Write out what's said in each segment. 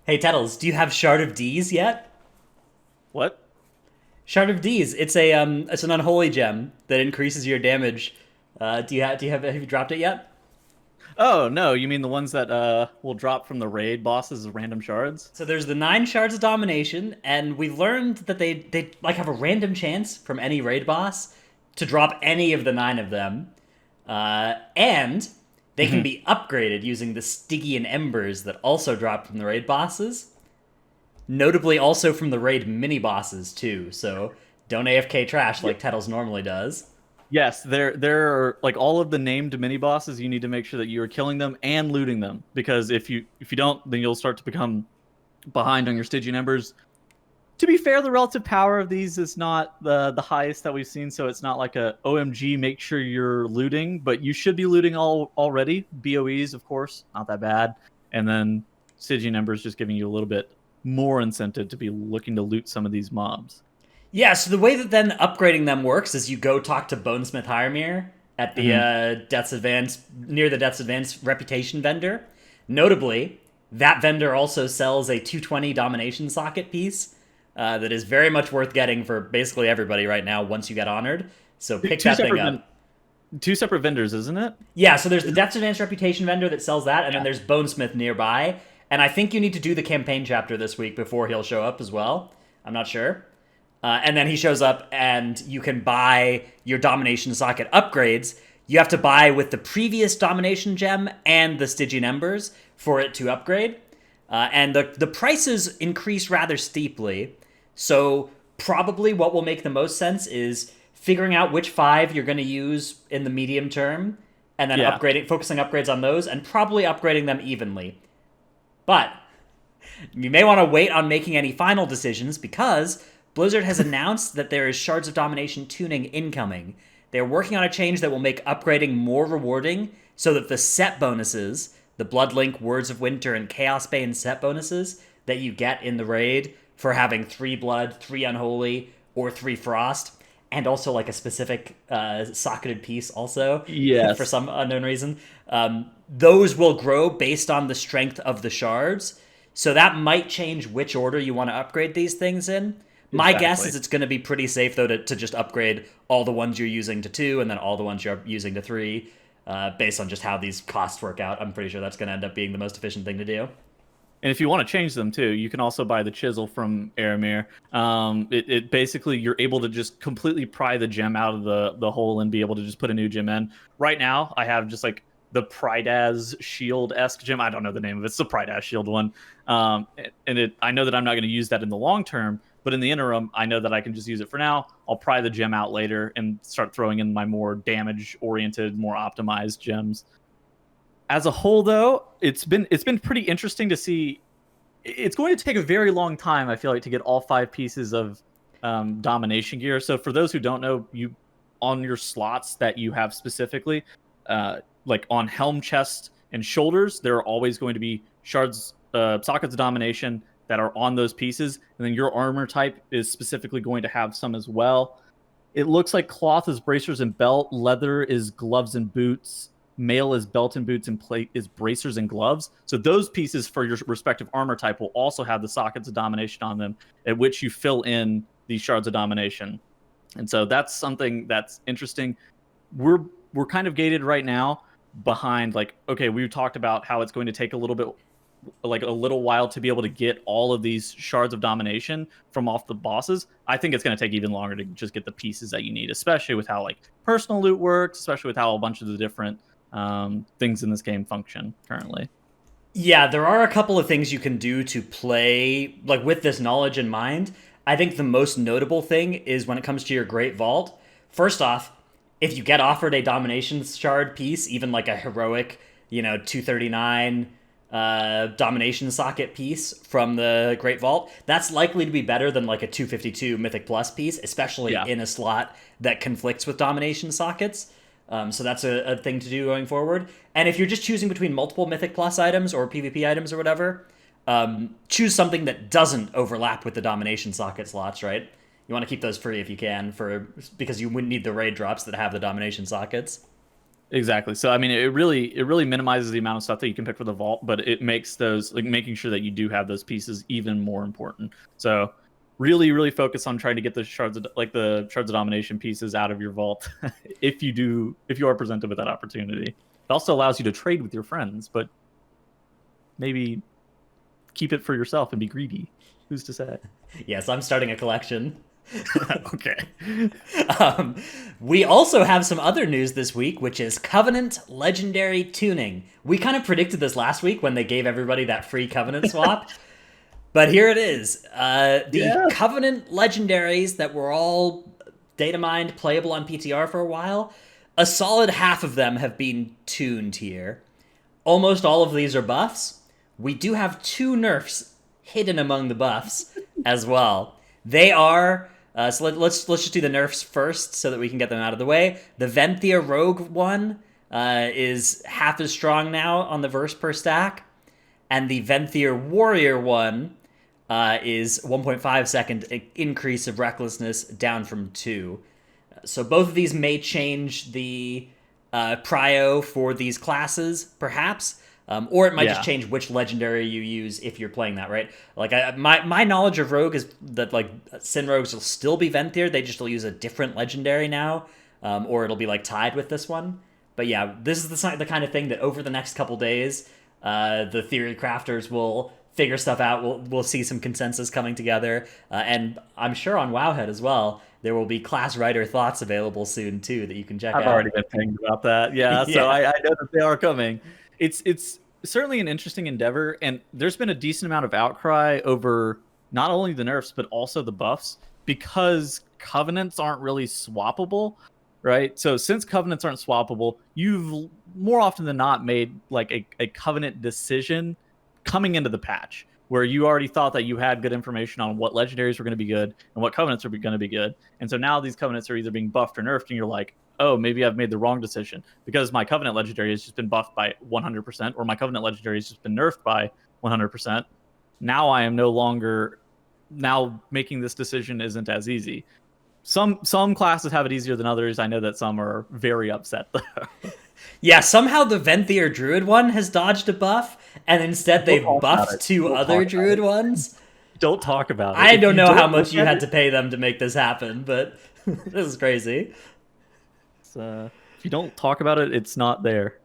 Hey Tettles, do you have Shard of D's yet? What? Shard of D's. It's an unholy gem that increases your damage. Have you dropped it yet? Oh, no, you mean the ones that will drop from the raid bosses as random shards? So there's the 9 Shards of Domination, and we learned that they like have a random chance from any raid boss to drop any of the 9 of them, and they can Hmm. be upgraded using the Stygian Embers that also drop from the raid bosses. Notably, also from the raid mini bosses too. So don't AFK trash Yeah. like Tettles normally does. Yes, there are like all of the named mini bosses. You need to make sure that you are killing them and looting them because if you don't, then you'll start to become behind on your Stygian Embers. To be fair, the relative power of these is not the highest that we've seen, so it's not like a OMG. Make sure you're looting, but you should be looting all already. BOEs, of course, not that bad, and then Stygian Embers just giving you a little bit more incentive to be looking to loot some of these mobs. Yeah, so the way that then upgrading them works is you go talk to Bonesmith Hiremere at the Hmm. Death's Advance, near the Death's Advance reputation vendor. Notably, that vendor also sells a 220 domination socket piece that is very much worth getting for basically everybody right now once you get honored. So Two, pick two that thing separate up. two separate vendors, isn't it? Yeah, so there's the Death's Advance reputation vendor that sells that, and then Yeah. there's Bonesmith nearby. And I think you need to do the campaign chapter this week before he'll show up as well. I'm not sure. And then he shows up, and you can buy your domination socket upgrades. You have to buy with the previous domination gem and the Stygian Embers for it to upgrade. And the prices increase rather steeply. So, probably what will make the most sense is figuring out which 5 you're going to use in the medium term, and then Yeah. focusing upgrades on those, and probably upgrading them evenly. But you may want to wait on making any final decisions because Blizzard has announced that there is Shards of Domination tuning incoming. They're working on a change that will make upgrading more rewarding so that the set bonuses, the Bloodlink, Words of Winter, and Chaos Bane set bonuses that you get in the raid for having 3 Blood, 3 Unholy, or 3 Frost, and also like a specific socketed piece also for Yes. some unknown reason, those will grow based on the strength of the shards. So that might change which order you want to upgrade these things in. My guess is Exactly. it's going to be pretty safe though to just upgrade all the ones you're using to 2 and then all the ones you're using to 3, based on just how these costs work out. I'm pretty sure that's going to end up being the most efficient thing to do. And if you want to change them too, you can also buy the chisel from Aramir. It basically you're able to just completely pry the gem out of the hole and be able to just put a new gem in. Right now, I have just like the Prydaz Shield esque gem. I don't know the name of it. It's the Prydaz Shield one. And I know that I'm not going to use that in the long term, but in the interim, I know that I can just use it for now. I'll pry the gem out later and start throwing in my more damage oriented, more optimized gems. As a whole, though, it's been pretty interesting to see. It's going to take a very long time, I feel like, to get all 5 pieces of domination gear. So for those who don't know, you on your slots that you have specifically, like on helm, chest, and shoulders, there are always going to be shards, sockets of domination that are on those pieces, and then your armor type is specifically going to have some as well. It looks like cloth is bracers and belt, leather is gloves and boots, mail is belt and boots, and plate is bracers and gloves. So those pieces for your respective armor type will also have the sockets of domination on them, at which you fill in these shards of domination. And so that's something that's interesting. We're kind of gated right now behind, like, okay, we talked about how it's going to take a little bit, like a little while, to be able to get all of these shards of domination from off the bosses. I think it's going to take even longer to just get the pieces that you need, especially with how like personal loot works, especially with how a bunch of the different things in this game function currently. Yeah, there are a couple of things you can do to play like with this knowledge in mind. I think the most notable thing is when it comes to your Great Vault. First off, if you get offered a domination shard piece, even like a heroic, 239 domination socket piece from the Great Vault, that's likely to be better than like a 252 Mythic Plus piece, especially Yeah. in a slot that conflicts with domination sockets. So that's a thing to do going forward. And if you're just choosing between multiple Mythic Plus items or PvP items or whatever, choose something that doesn't overlap with the domination socket slots, right? You want to keep those free if you can, because you wouldn't need the raid drops that have the domination sockets. Exactly. So I mean, it really minimizes the amount of stuff that you can pick for the vault, but it makes those like making sure that you do have those pieces even more important. So really focus on trying to get the shards of domination pieces out of your vault if you are presented with that opportunity. It also allows you to trade with your friends, but maybe keep it for yourself and be greedy. Who's to say? Yes, I'm starting a collection. Okay. Um, we also have some other news this week, which is Covenant Legendary tuning. We kind of predicted this last week when they gave everybody that free Covenant swap. But here it is. The Yeah. Covenant Legendaries that were all data mined, playable on PTR for a while, a solid half of them have been tuned here. Almost all of these are buffs. We do have two nerfs hidden among the buffs as well. They are so let's just do the nerfs first so that we can get them out of the way. The Venthia Rogue one is half as strong now on the verse per stack, and the Venthir Warrior one is 1.5 second increase of recklessness down from 2. So both of these may change the prio for these classes, perhaps. Or it might just Yeah. change which legendary you use if you're playing that, right? Like my knowledge of Rogue is that like Sin Rogues will still be Venthir, they just will use a different legendary now, or it'll be like tied with this one. But yeah, this is the kind of thing that over the next couple days, the theory crafters will figure stuff out. We'll see some consensus coming together, and I'm sure on Wowhead as well. There will be class writer thoughts available soon too that you can check I've out. already been thinking about that. Yeah, so Yeah. I know that they are coming. It's certainly an interesting endeavor, and there's been a decent amount of outcry over not only the nerfs but also the buffs because covenants aren't really swappable, right? So since covenants aren't swappable, you've more often than not made like a covenant decision coming into the patch where you already thought that you had good information on what legendaries were going to be good and what covenants are going to be good. And so now these covenants are either being buffed or nerfed, and you're like, oh, maybe I've made the wrong decision because my covenant legendary has just been buffed by 100%, or my covenant legendary has just been nerfed by 100%. Now I am no longer now making this decision isn't as easy. Some classes have it easier than others. I know that some are very upset though. Yeah, somehow the Venthir Druid one has dodged a buff, and instead Don't they've talk about buffed it. two Don't other talk about Druid it. ones. Don't talk about it. I If don't you know how don't much look you at had it, to pay them to make this happen, but this is crazy. if you don't talk about it, it's not there.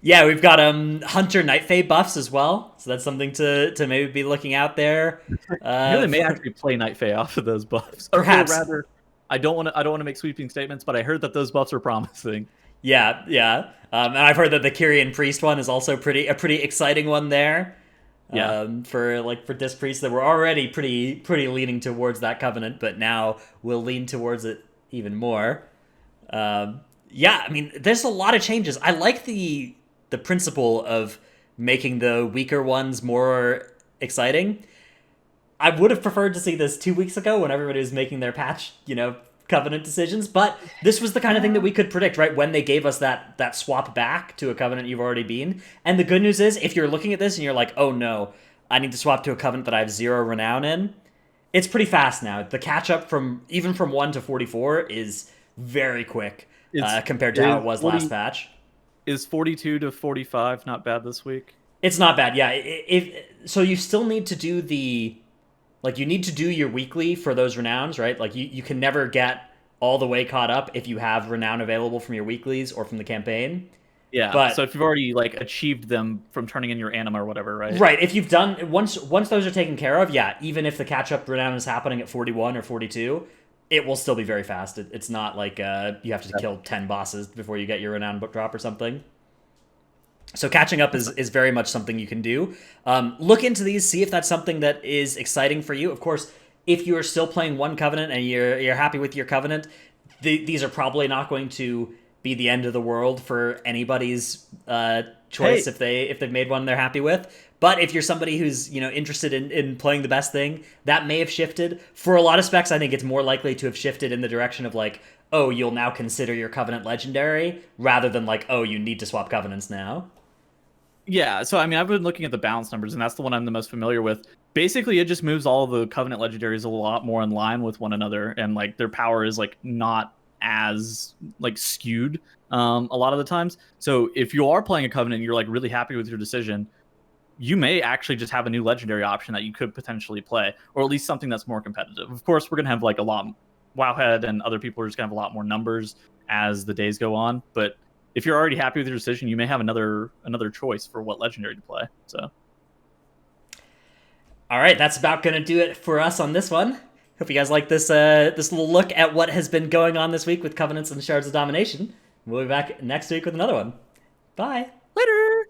Yeah, we've got Hunter Night Fae buffs as well, so that's something to maybe be looking out there. I hear they may For, actually play Night Fae off of those buffs, or perhaps. rather, I don't want to make sweeping statements, but I heard that those buffs are promising. Yeah, yeah. And I've heard that the Kyrian Priest one is also a pretty exciting one there. Yeah, For Disc Priests that were already pretty leaning towards that covenant, but now will lean towards it even more. Yeah, I mean, there's a lot of changes. I like the principle of making the weaker ones more exciting. I would have preferred to see this 2 weeks ago when everybody was making their patch, covenant decisions, but this was the kind of thing that we could predict, right? When they gave us that swap back to a covenant you've already been. And the good news is, if you're looking at this and you're like, oh no, I need to swap to a covenant that I have 0 renown in, it's pretty fast now. The catch up from 1 to 44 is very quick it's compared to how is it was 40 last patch. is 42 to 45 not bad this week? It's not bad, yeah. So you still need to do you need to do your weekly for those renowns, right? Like you can never get all the way caught up if you have renown available from your weeklies or from the campaign. Yeah. But So if you've already like achieved them from turning in your anima or whatever, right? right, if you've done once those are taken care of, yeah, even if the catch up renown is happening at 41 or 42, it will still be very fast. It's not like you have to kill 10 bosses before you get your renown book drop or something. So catching up is very much something you can do. Look into these, see if that's something that is exciting for you. Of course, if you are still playing one covenant and you're happy with your covenant, these are probably not going to be the end of the world for anybody's choice if they've made one they're happy with. But if you're somebody who's interested in playing the best thing, that may have shifted. For a lot of specs, I think it's more likely to have shifted in the direction of like, oh, you'll now consider your covenant legendary, rather than like, oh, you need to swap covenants now. Yeah, so I mean, I've been looking at the balance numbers, and that's the one I'm the most familiar with. Basically, it just moves all of the Covenant legendaries a lot more in line with one another, and like their power is like not as like skewed. a lot of the times. So if you are playing a Covenant and you're like really happy with your decision, you may actually just have a new legendary option that you could potentially play, or at least something that's more competitive. Of course, we're going to have like a lot, Wowhead and other people are just going to have a lot more numbers as the days go on. But if you're already happy with your decision, you may have another choice for what legendary to play. So, all right, that's about going to do it for us on this one. Hope you guys like this this little look at what has been going on this week with Covenants and Shards of Domination. We'll be back next week with another one. Bye. later.